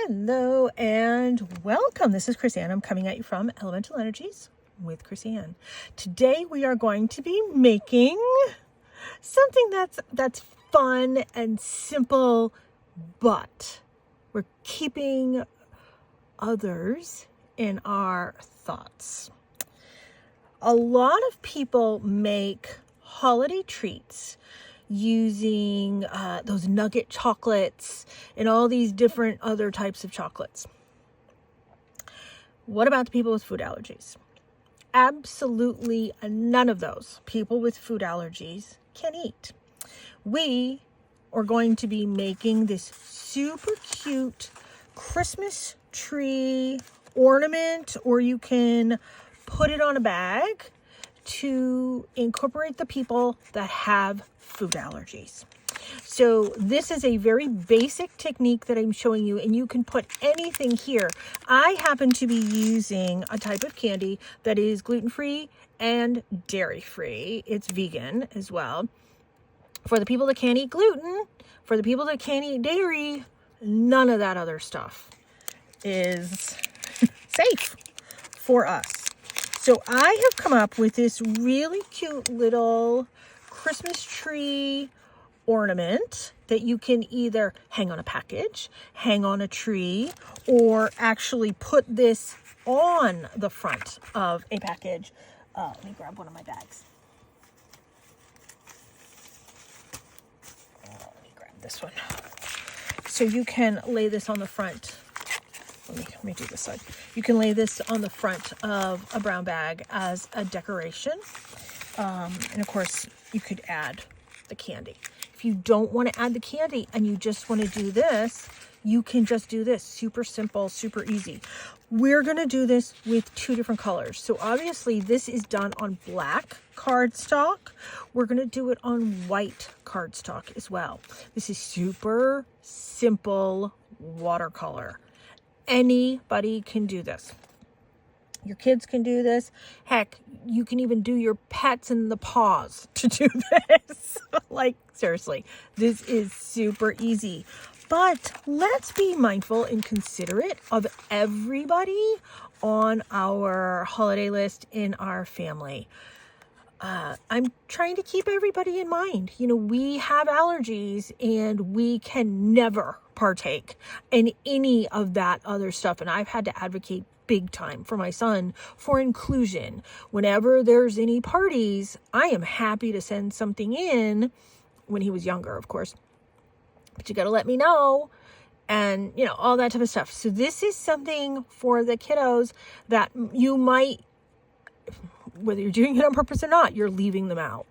Hello and welcome. This is Chrisanne. I'm coming at you from Elemental Energies with Chrisanne. Today we are going to be making something that's fun and simple, but we're keeping others in our thoughts. A lot of people make holiday treats using those nugget chocolates and all these different other types of chocolates. What about the people with food allergies? Absolutely none of those people with food allergies can eat. We are going to be making this super cute Christmas tree ornament, or you can put it on a bag to incorporate the people that have food allergies. So this is a very basic technique that I'm showing you, and you can put anything here. I happen to be using a type of candy that is gluten-free and dairy-free. It's vegan as well. For the people that can't eat gluten, for the people that can't eat dairy, none of that other stuff is safe for us. So I have come up with this really cute little Christmas tree ornament that you can either hang on a package, hang on a tree, or actually put this on the front of a package. Let me grab one of my bags. Let me grab this one. So you can lay this on the front. Let me do this side. You can lay this on the front of a brown bag as a decoration. And of course, you could add the candy. If you don't want to add the candy and you just want to do this, you can just do this. Super simple, super easy. We're going to do this with two different colors. So obviously this is done on black cardstock. We're going to do it on white cardstock as well. This is super simple watercolor. Anybody can do this. Your kids can do this. Heck, you can even do your pets in the paws to do this. Like, seriously, this is super easy. But let's be mindful and considerate of everybody on our holiday list in our family. I'm trying to keep everybody in mind. You know, we have allergies and we can never partake in any of that other stuff. And I've had to advocate big time for my son for inclusion. Whenever there's any parties, I am happy to send something in, when he was younger, of course. But you got to let me know, and you know, all that type of stuff. So this is something for the kiddos that you might, whether you're doing it on purpose or not, you're leaving them out.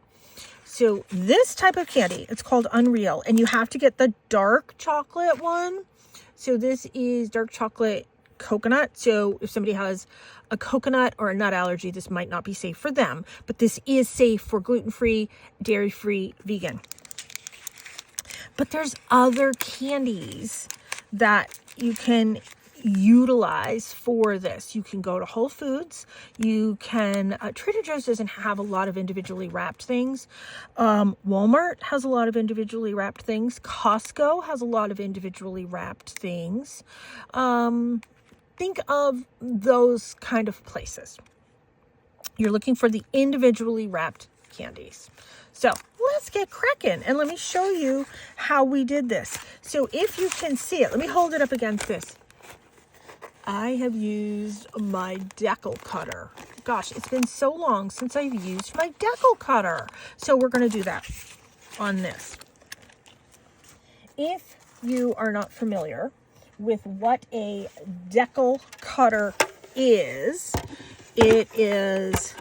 So this type of candy, it's called Unreal, and you have to get the dark chocolate one. So this is dark chocolate coconut. So if somebody has a coconut or a nut allergy, this might not be safe for them, but this is safe for gluten-free, dairy-free, vegan. But there's other candies that you can utilize for this. You can go to Whole Foods. You can, Trader Joe's doesn't have a lot of individually wrapped things. Walmart has a lot of individually wrapped things. Costco has a lot of individually wrapped things. Think of those kind of places. You're looking for the individually wrapped candies. So let's get cracking and let me show you how we did this. So if you can see it, let me hold it up against this. I have used my decal cutter. Gosh, it's been so long since I've used my decal cutter. So we're going to do that on this. If you are not familiar with what a decal cutter is, it is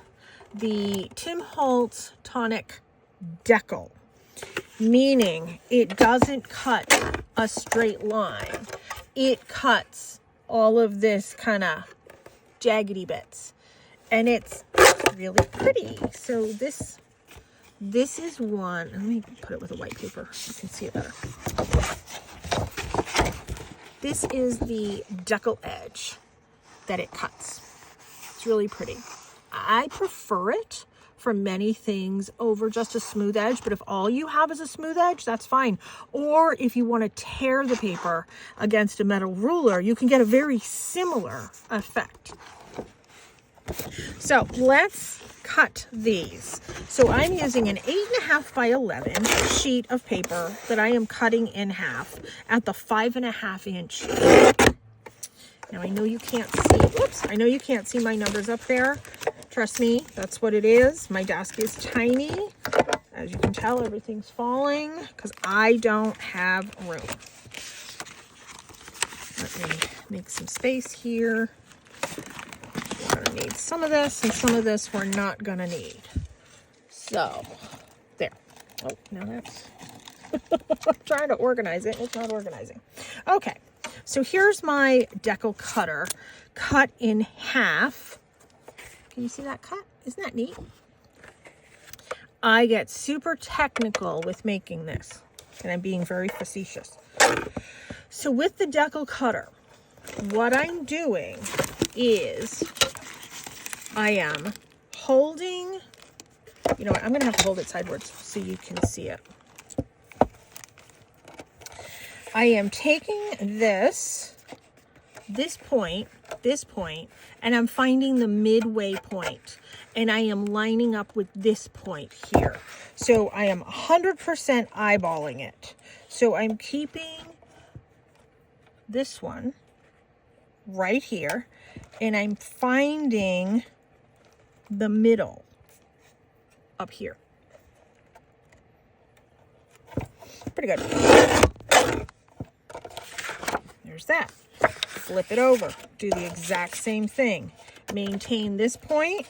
the Tim Holtz Tonic Decal, meaning it doesn't cut a straight line. It cuts all of this kind of jaggedy bits, and it's really pretty. So this is one. Let me put it with a white paper. You can see it better. This is the decal edge that it cuts. It's really pretty. I prefer it for many things over just a smooth edge, but if all you have is a smooth edge, that's fine. Or if you want to tear the paper against a metal ruler, you can get a very similar effect. So let's cut these. So I'm using an 8.5 by 11 sheet of paper that I am cutting in half at the 5.5 inch. Now I know you can't see, whoops, I know you can't see my numbers up there. Trust me, that's what it is. My desk is tiny. As you can tell, everything's falling because I don't have room. Let me make some space here. We're gonna need some of this, and some of this we're not gonna need. So, there. Oh, now that's, I'm trying to organize it. It's not organizing. Okay, so here's my decal cutter cut in half. Can you see that cut? Isn't that neat? I get super technical with making this, and I'm being very facetious. So with the decal cutter, what I'm doing is I am holding, you know what, I'm gonna have to hold it sideways so you can see it. I am taking this point, and I'm finding the midway point, and I am lining up with this point here. So I am 100% eyeballing it. So I'm keeping this one right here, and I'm finding the middle up here. Pretty good. There's that. Flip it over. Do the exact same thing. Maintain this point.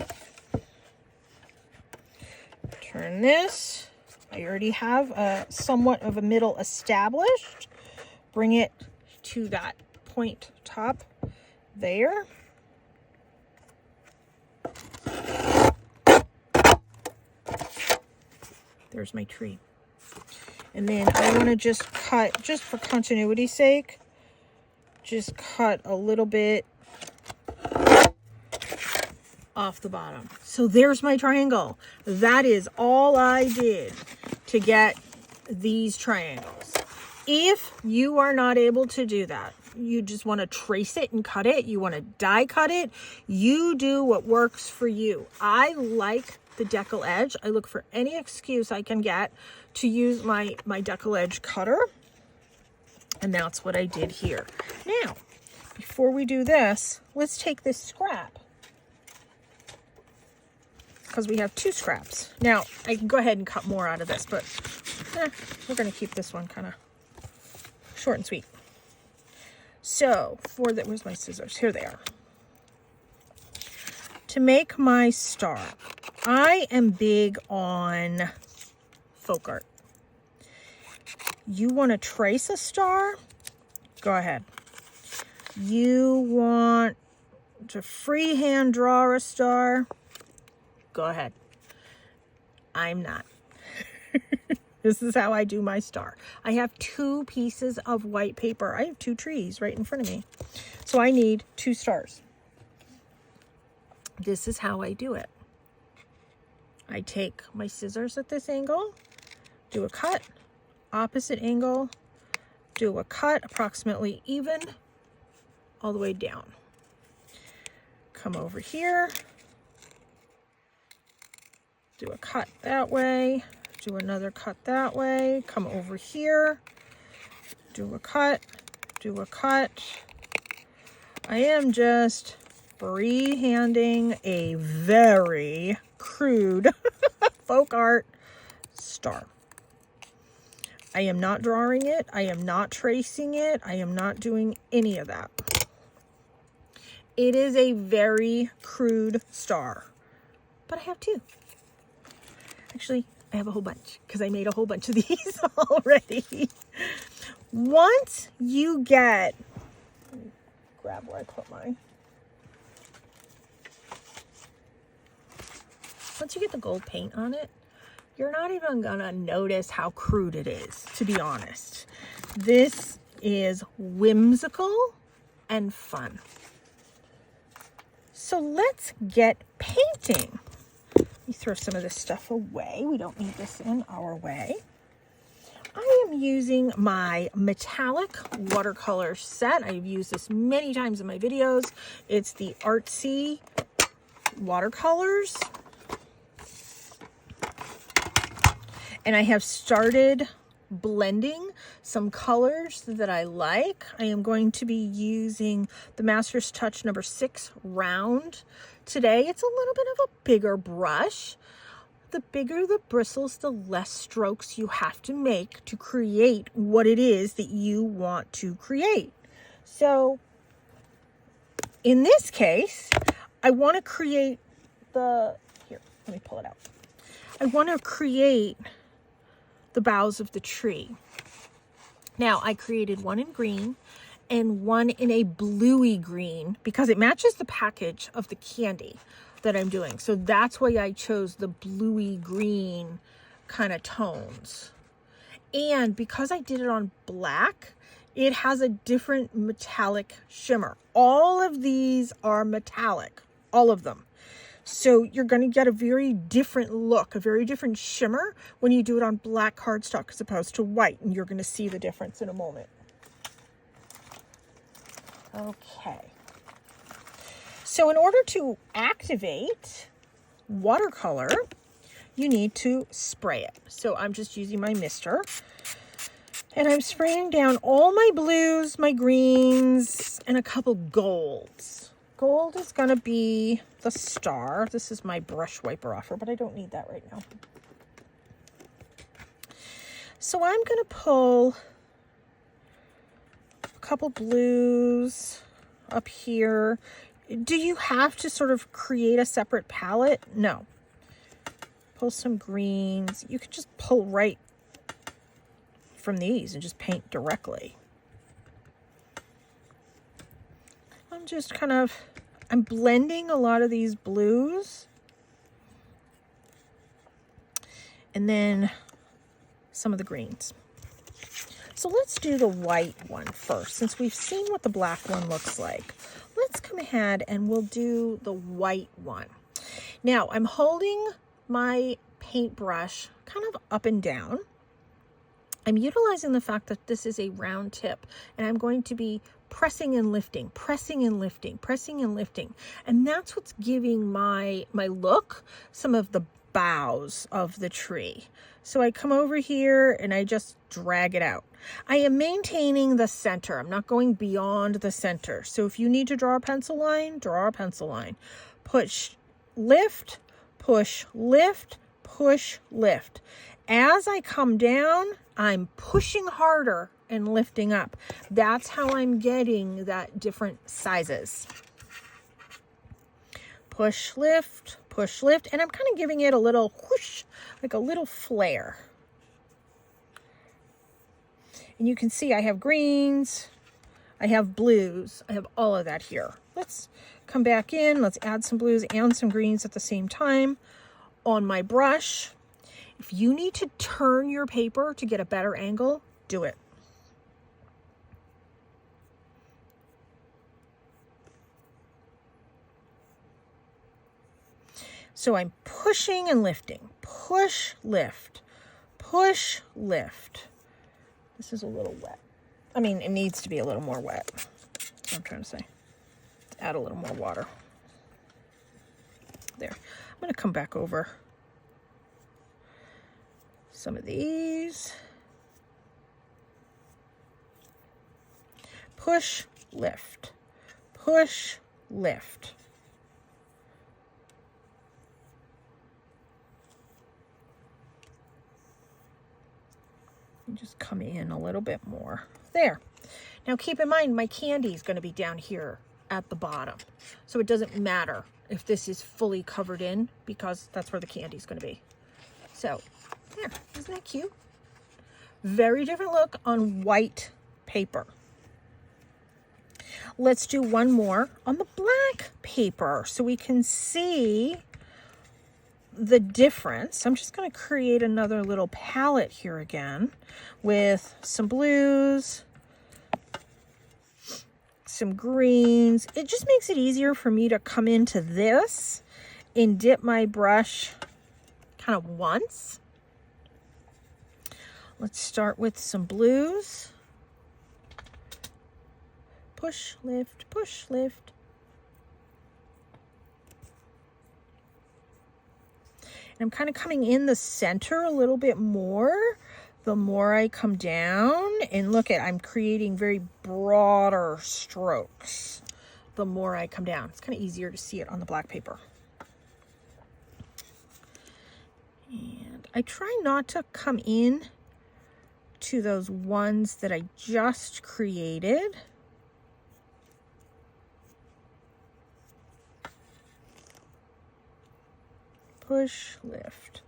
Turn this. I already have somewhat of a middle established. Bring it to that point top there. There's my tree. And then I want to just cut, just for continuity's sake, just cut a little bit off the bottom. So there's my triangle. That is all I did to get these triangles. If you are not able to do that, you just want to trace it and cut it, you want to die cut it, you do what works for you. I like the decal edge. I look for any excuse I can get to use my decal edge cutter. And that's what I did here. Now, before we do this, let's take this scrap, because we have 2 scraps. Now, I can go ahead and cut more out of this, but we're going to keep this one kind of short and sweet. So, for the, where's my scissors? Here they are. To make my star, I am big on folk art. You want to trace a star? Go ahead. You want to freehand draw a star? Go ahead. I'm not. This is how I do my star. I have 2 pieces of white paper. I have 2 trees right in front of me. So I need 2 stars. This is how I do it. I take my scissors at this angle, do a cut, opposite angle, do a cut approximately even all the way down. Come over here, do a cut that way, do another cut that way, come over here, do a cut, do a cut. I am just freehanding a very crude folk art star. I am not drawing it. I am not tracing it. I am not doing any of that. It is a very crude star, but I have 2. Actually, I have a whole bunch because I made a whole bunch of these already. Once you get, grab where I put mine. Once you get the gold paint on it, you're not even gonna notice how crude it is, to be honest. This is whimsical and fun. So let's get painting. me throw some of this stuff away. We don't need this in our way. I am using my metallic watercolor set. I've used this many times in my videos. It's the Artsy watercolors. And I have started blending some colors that I like. I am going to be using the Master's Touch number 6 round today. It's a little bit of a bigger brush. The bigger the bristles, the less strokes you have to make to create what it is that you want to create. So in this case, I want to create here, let me pull it out. I want to create the boughs of the tree. Now I created one in green and one in a bluey green because it matches the package of the candy that I'm doing. So that's why I chose the bluey green kind of tones. And because I did it on black, it has a different metallic shimmer. All of these are metallic, all of them. So you're going to get a very different look, a very different shimmer when you do it on black cardstock as opposed to white. And you're going to see the difference in a moment. Okay. So in order to activate watercolor, you need to spray it. So I'm just using my mister. And I'm spraying down all my blues, my greens, and a couple golds. Gold is going to be the star. This is my brush wiper offer, but I don't need that right now. So I'm going to pull a couple blues up here. Do you have to sort of create a separate palette? No. Pull some greens. You could just pull right from these and just paint directly. I'm blending a lot of these blues and then some of the greens. So let's do the white one first. Since we've seen what the black one looks like, let's come ahead and we'll do the white one. Now I'm holding my paintbrush kind of up and down. I'm utilizing the fact that this is a round tip and I'm going to be pressing and lifting, pressing and lifting, pressing and lifting. And that's what's giving my look some of the boughs of the tree. So I come over here and I just drag it out. I am maintaining the center. I'm not going beyond the center. So if you need to draw a pencil line, draw a pencil line. Push, lift, push, lift, push, lift. As I come down, I'm pushing harder and lifting up. That's how I'm getting that different sizes. Push, lift, and I'm kind of giving it a little whoosh, like a little flare. And you can see I have greens, I have blues, I have all of that here. Let's come back in, let's add some blues and some greens at the same time on my brush. If you need to turn your paper to get a better angle, do it. So I'm pushing and lifting, push, lift, push, lift. This is a little wet. I mean, it needs to be a little more wet. That's what I'm trying to say. Let's add a little more water. There. I'm going to come back over some of these. Push, lift, push, lift. And just come in a little bit more. There. Now keep in mind, my candy is going to be down here at the bottom. So it doesn't matter if this is fully covered in because that's where the candy is going to be. So there, isn't that cute? Very different look on white paper. Let's do one more on the black paper so we can see the difference. I'm just going to create another little palette here again with some blues, some greens. It just makes it easier for me to come into this and dip my brush kind of once. Let's start with some blues. Push, lift, push, lift. And I'm kind of coming in the center a little bit more the more I come down. And look at, I'm creating very broader strokes the more I come down. It's kind of easier to see it on the black paper. And I try not to come in to those ones that I just created. Push, lift,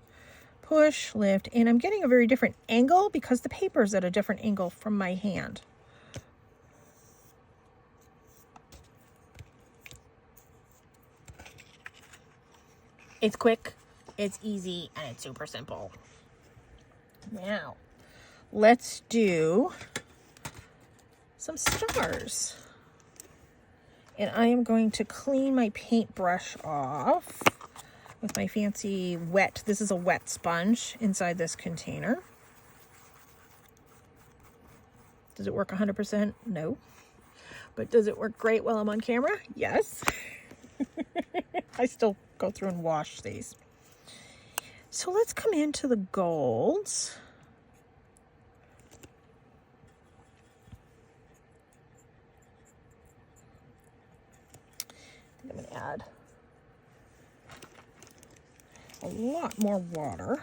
push, lift. And I'm getting a very different angle because the paper is at a different angle from my hand. It's quick, it's easy, and it's super simple. Now, let's do some stars. And I am going to clean my paintbrush off with my fancy wet, this is a wet sponge inside this container. Does it work 100%? No. But does it work great while I'm on camera? Yes. I still go through and wash these. So let's come into the golds. I'm going to add a lot more water.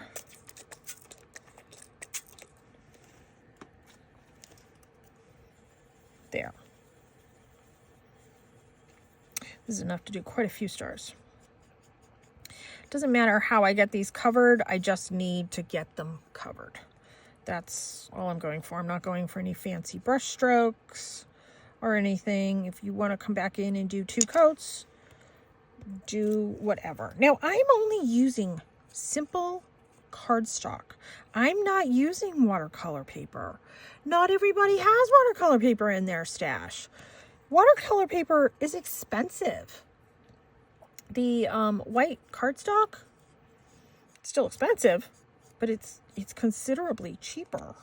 There. This is enough to do quite a few stars. Doesn't matter how I get these covered, I just need to get them covered. That's all I'm going for. I'm not going for any fancy brush strokes or anything. If you want to come back in and do 2 coats, do whatever. Now, I'm only using simple cardstock. I'm not using watercolor paper. Not everybody has watercolor paper in their stash. Watercolor paper is expensive. The white cardstock, it's still expensive, but it's considerably cheaper.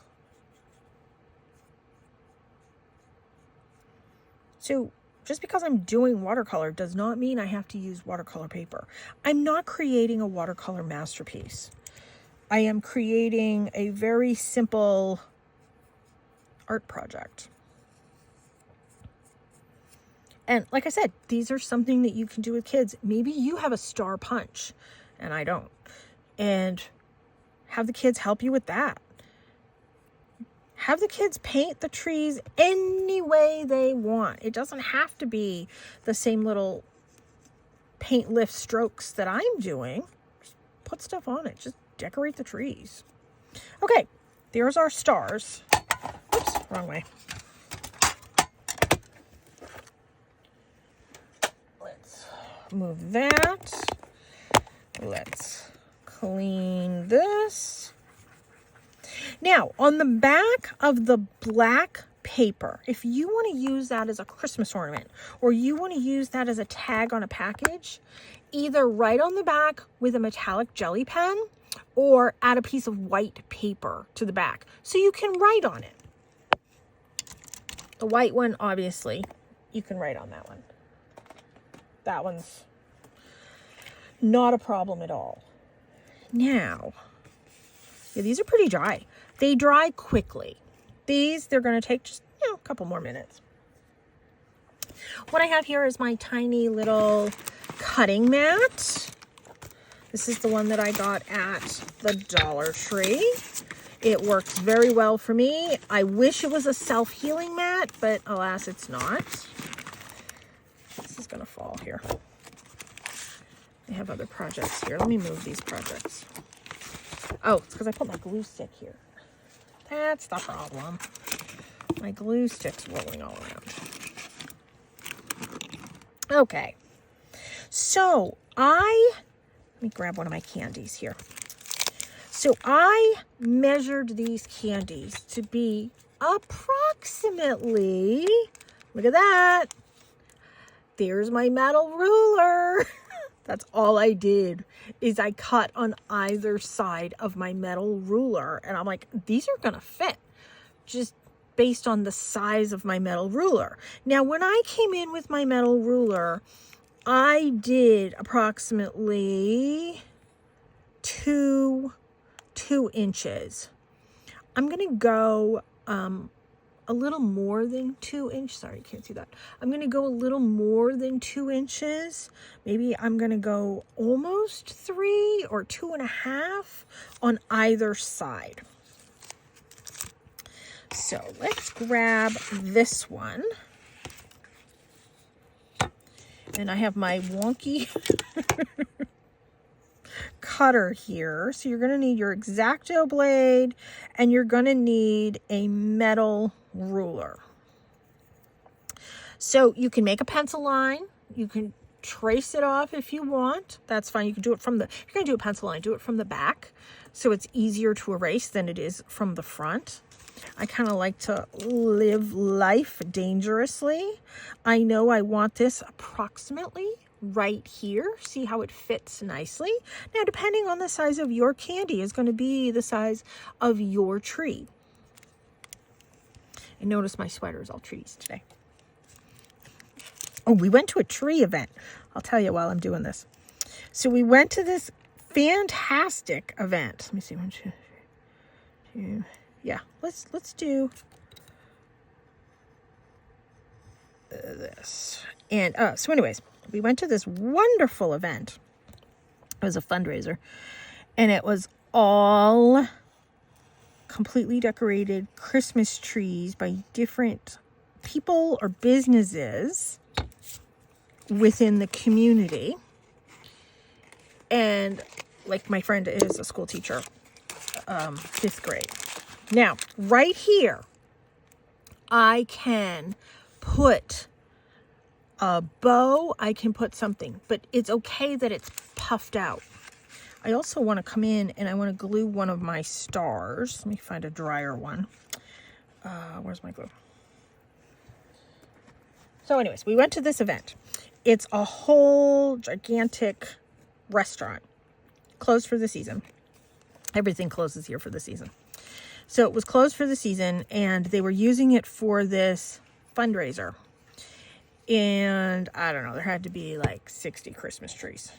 So just because I'm doing watercolor does not mean I have to use watercolor paper. I'm not creating a watercolor masterpiece. I am creating a very simple art project. And like I said, these are something that you can do with kids. Maybe you have a star punch and I don't. And have the kids help you with that. Have the kids paint the trees any way they want. It doesn't have to be the same little paint lift strokes that I'm doing. Just put stuff on it. Just decorate the trees. Okay, there's our stars. Oops, wrong way. Let's move that. Let's clean this. Now, on the back of the black paper, if you want to use that as a Christmas ornament or you want to use that as a tag on a package, either write on the back with a metallic jelly pen or add a piece of white paper to the back so you can write on it. The white one, obviously, you can write on that one. That one's not a problem at all. Now, yeah, these are pretty dry. They dry quickly. These, they're going to take just, a couple more minutes. What I have here is my tiny little cutting mat. This is the one that I got at the Dollar Tree. It works very well for me. I wish it was a self-healing mat, but alas, it's not. This is going to fall here. I have other projects here. Let me move these projects. Oh, it's because I put my glue stick here. That's the problem. My glue stick's rolling all around. Okay. So let me grab one of my candies here. So I measured these candies to be approximately, look at that. There's my metal ruler. That's all I did, is I cut on either side of my metal ruler. And I'm like, these are going to fit just based on the size of my metal ruler. Now, when I came in with my metal ruler, I did approximately two inches. I'm going to go a little more than 2 inches. Sorry, you can't see that. I'm going to go a little more than 2 inches. Maybe I'm going to go almost 3 or 2.5 on either side. So let's grab this one. And I have my wonky cutter here. So you're going to need your X-Acto blade, and you're going to need a metal ruler. So you can make a pencil line. You can trace it off if you want. That's fine. You can do it from the, if you're going to do a pencil line, do it from the back, so it's easier to erase than it is from the front. I kind of like to live life dangerously. I know I want this approximately right here. See how it fits nicely. Now, depending on the size of your candy is going to be the size of your tree. And notice my sweater is all trees today. Oh, we went to a tree event. I'll tell you while I'm doing this. So we went to this fantastic event. Let me see. 1, 2, 3. Yeah, let's do this. And so anyways, we went to this wonderful event. It was a fundraiser, and it was all completely decorated Christmas trees by different people or businesses within the community. And like, my friend is a school teacher, 5th grade. Now, right here, I can put a bow, I can put something, but it's okay that it's puffed out. I also want to come in and I want to glue one of my stars. Let me find a drier one. Where's my glue? So anyways, we went to this event. It's a whole gigantic restaurant, closed for the season. Everything closes here for the season. So it was closed for the season, and they were using it for this fundraiser. And I don't know, there had to be like 60 Christmas trees.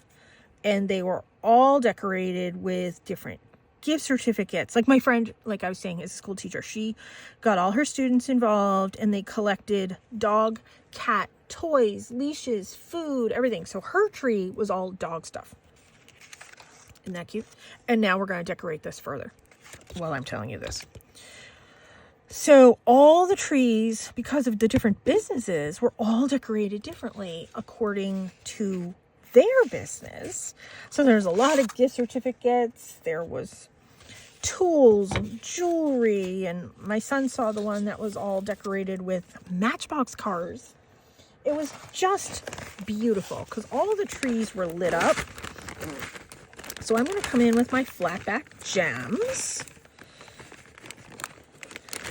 And they were all decorated with different gift certificates. Like, my friend, like I was saying, is a school teacher. She got all her students involved, and they collected dog, cat, toys, leashes, food, everything. So her tree was all dog stuff. Isn't that cute? And now we're going to decorate this further while I'm telling you this. So all the trees, because of the different businesses, were all decorated differently according to their business. So there's a lot of gift certificates. There was tools and jewelry. And my son saw the one that was all decorated with Matchbox cars. It was just beautiful because all the trees were lit up. So I'm going to come in with my flatback gems.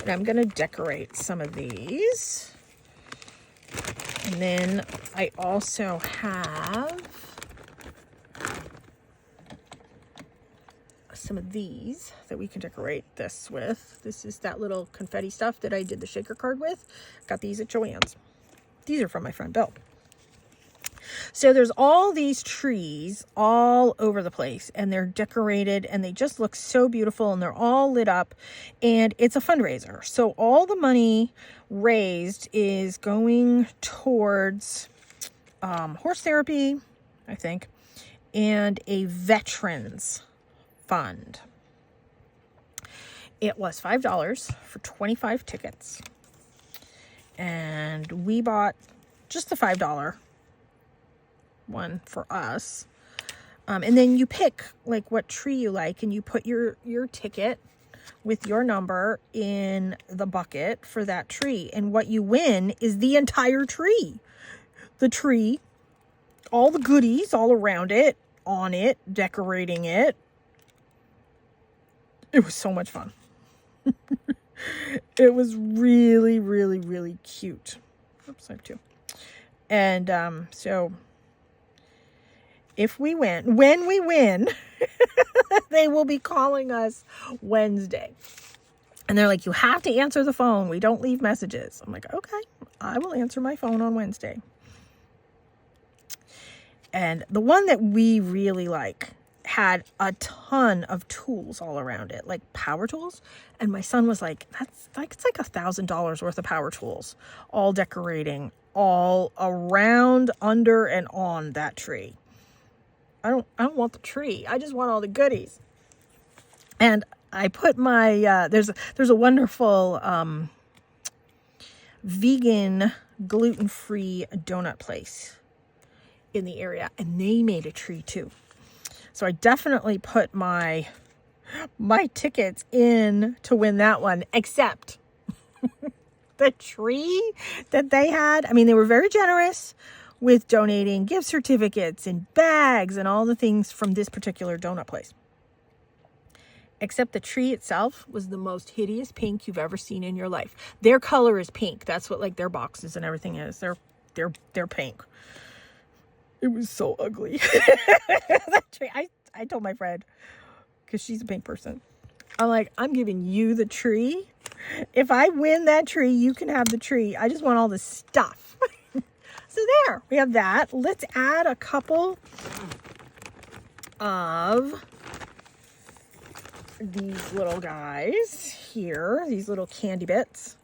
And I'm going to decorate some of these. And then I also have some of these that we can decorate this with. This is that little confetti stuff that I did the shaker card with. Got these at Joann's. These are from my friend Bill. So there's all these trees all over the place, and they're decorated, and they just look so beautiful, and they're all lit up, and it's a fundraiser. So all the money raised is going towards horse therapy, I think, and a veterans fund. It was $5 for 25 tickets, and we bought just the $5 one for us. And then you pick like what tree you like, and you put your ticket with your number in the bucket for that tree. And what you win is the entire tree. The tree, all the goodies all around it, on it, decorating it. It was so much fun. It was really, really, really cute. Oops, I have two. And so if we win, when we win, they will be calling us Wednesday. And they're like, you have to answer the phone. We don't leave messages. I'm like, okay, I will answer my phone on Wednesday. And the one that we really like had a ton of tools all around it, like power tools. And my son was like, it's like $1,000 worth of power tools, all decorating, all around, under, and on that tree. I don't want the tree. I just want all the goodies. And I put my, there's a wonderful vegan, gluten-free donut place in the area, and they made a tree too. So I definitely put my tickets in to win that one, except the tree that they had. I mean, they were very generous with donating gift certificates and bags and all the things from this particular donut place. Except the tree itself was the most hideous pink you've ever seen in your life. Their color is pink. That's what like their boxes and everything is. They're pink. It was so ugly. That tree. I told my friend, because she's a pink person, I'm like, I'm giving you the tree. If I win that tree, you can have the tree. I just want all the stuff. So there, we have that. Let's add a couple of these little guys here, these little candy bits.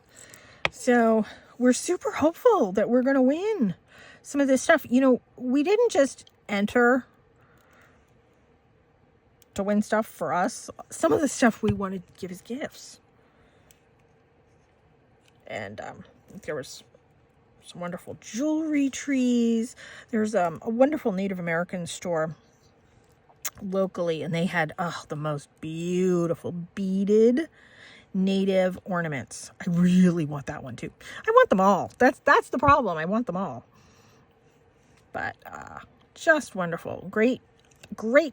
So we're super hopeful that we're going to win some of this stuff. You know, we didn't just enter to win stuff for us. Some of the stuff we wanted to give as gifts. And there was some wonderful jewelry trees. There's a wonderful Native American store locally, and they had the most beautiful beaded native ornaments. I really want that one too. I want them all. That's the problem. I want them all. But just wonderful. Great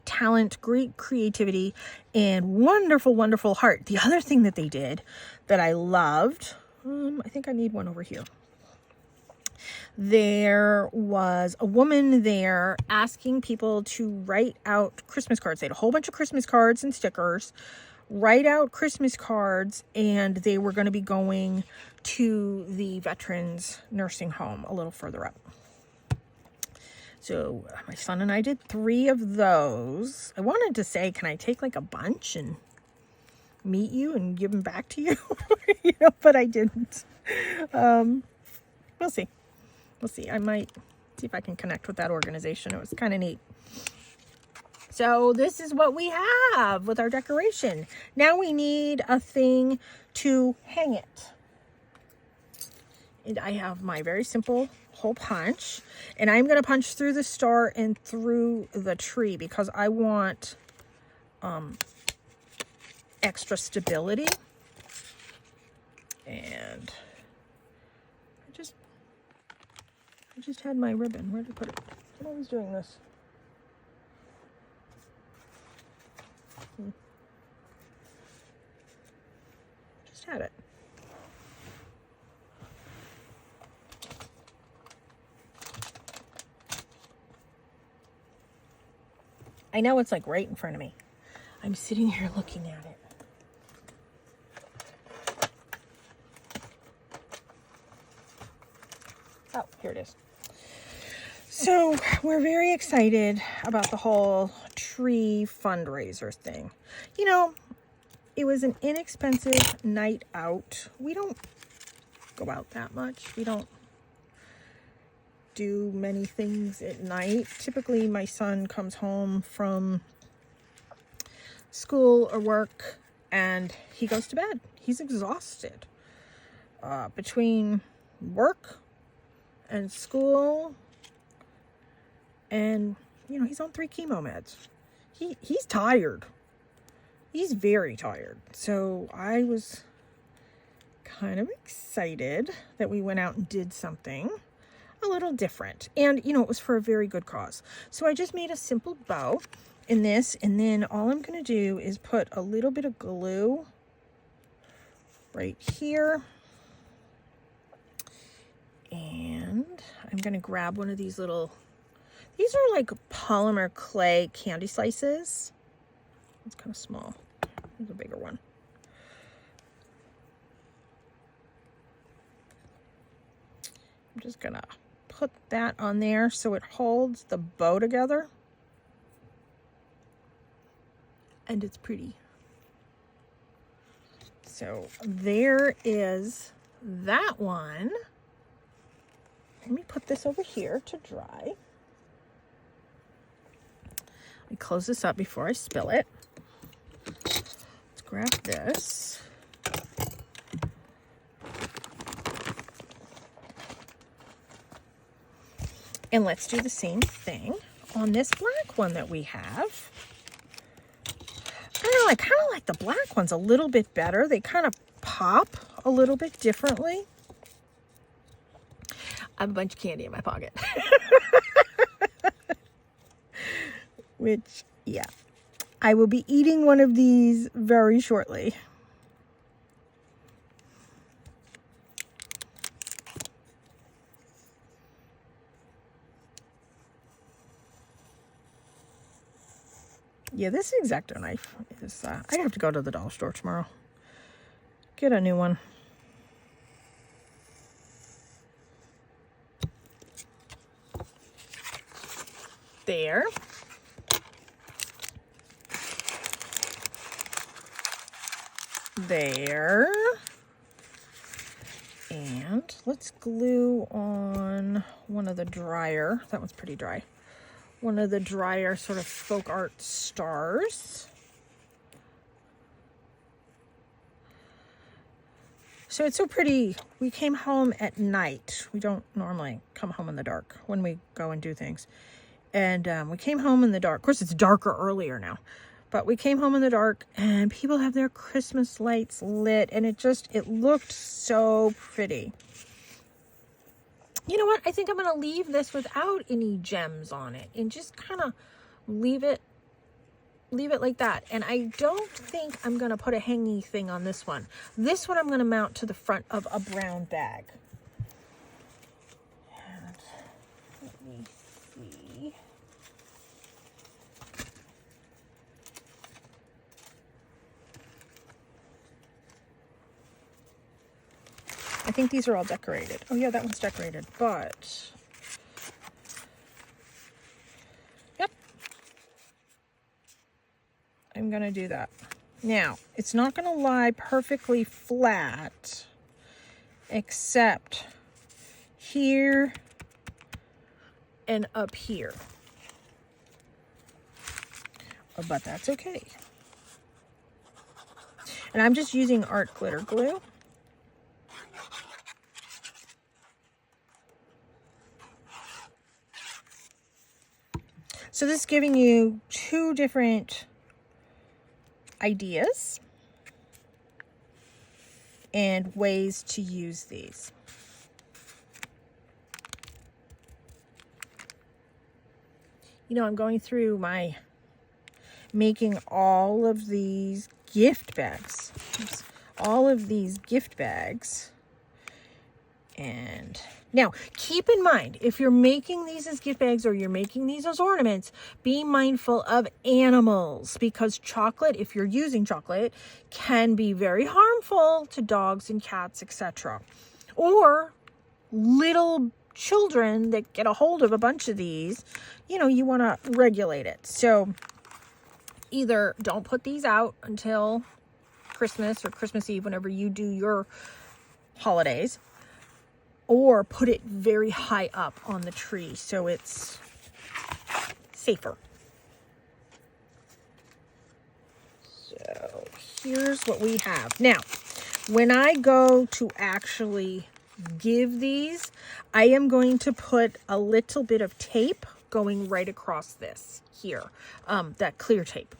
talent, great creativity, and wonderful heart. The other thing that they did that I loved, I think I need one over here. There was a woman there asking people to write out Christmas cards. They had a whole bunch of Christmas cards and stickers. Write out Christmas cards, and they were going to be going to the veterans nursing home a little further up. So my son and I did 3 of those. I wanted to say, can I take like a bunch and meet you and give them back to you? But I didn't. We'll see. I might see if I can connect with that organization. It was kind of neat. So this is what we have with our decoration. Now we need a thing to hang it. And I have my very simple hole punch. And I'm going to punch through the star and through the tree because I want extra stability. And I just had my ribbon. Where did I put it? I'm always doing this. Just had it. I know it's like right in front of me. I'm sitting here looking at it. Oh, here it is. So we're very excited about the whole tree fundraiser thing. You know, it was an inexpensive night out. We don't go out that much. We don't do many things at night. Typically, my son comes home from school or work and he goes to bed. He's exhausted. Between work and school, and he's on 3 chemo meds. He's tired. He's very tired. So I was kind of excited that we went out and did something a little different, and it was for a very good cause. So I just made a simple bow in this, and then all I'm going to do is put a little bit of glue right here. And I'm going to grab one of these These are like polymer clay candy slices. It's kind of small. Here's a bigger one. I'm just gonna put that on there so it holds the bow together. And it's pretty. So there is that one. Let me put this over here to dry. Let me close this up before I spill it. Let's grab this. And let's do the same thing on this black one that we have. I don't know, I kind of like the black ones a little bit better. They kind of pop a little bit differently. I have a bunch of candy in my pocket. Which, yeah. I will be eating one of these very shortly. Yeah, this X-Acto knife is, I have to go to the dollar store tomorrow. Get a new one. There. There. And let's glue on one of the drier. That one's pretty dry. One of the drier sort of folk art stars. So it's so pretty. We came home at night. We don't normally come home in the dark when we go and do things. And we came home in the dark. Of course, it's darker earlier now. But we came home in the dark and people have their Christmas lights lit. And it looked so pretty. You know what? I think I'm going to leave this without any gems on it. And just kind of leave it like that. And I don't think I'm going to put a hangy thing on this one. This one I'm going to mount to the front of a brown bag. And let me see. I think these are all decorated. Oh yeah, that one's decorated, but yep. I'm gonna do that. Now, it's not gonna lie perfectly flat, except here and up here. But that's okay. And I'm just using art glitter glue. So this is giving you two different ideas and ways to use these. You know, I'm going through making all of these gift bags. All of these gift bags. And now, keep in mind, if you're making these as gift bags or you're making these as ornaments, be mindful of animals, because chocolate, if you're using chocolate, can be very harmful to dogs and cats, etc. Or little children that get a hold of a bunch of these, you know, you want to regulate it. So either don't put these out until Christmas or Christmas Eve, whenever you do your holidays, or put it very high up on the tree so it's safer. So here's what we have. Now, when I go to actually give these, I am going to put a little bit of tape going right across this here, that clear tape.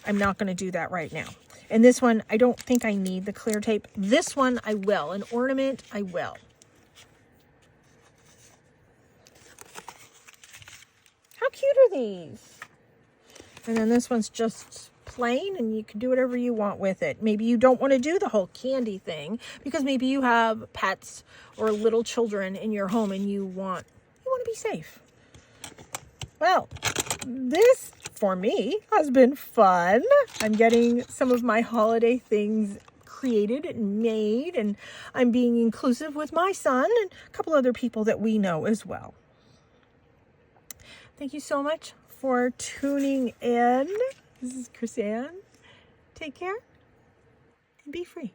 I'm not going to do that right now. And this one, I don't think I need the clear tape. This one I will. An ornament, I will. How cute are these? And then this one's just plain, and you can do whatever you want with it. Maybe you don't want to do the whole candy thing because maybe you have pets or little children in your home and you want to be safe. Well, this for me has been fun. I'm getting some of my holiday things created and made, and I'm being inclusive with my son and a couple other people that we know as well. Thank you so much for tuning in. This is Chris Ann. Take care and be free.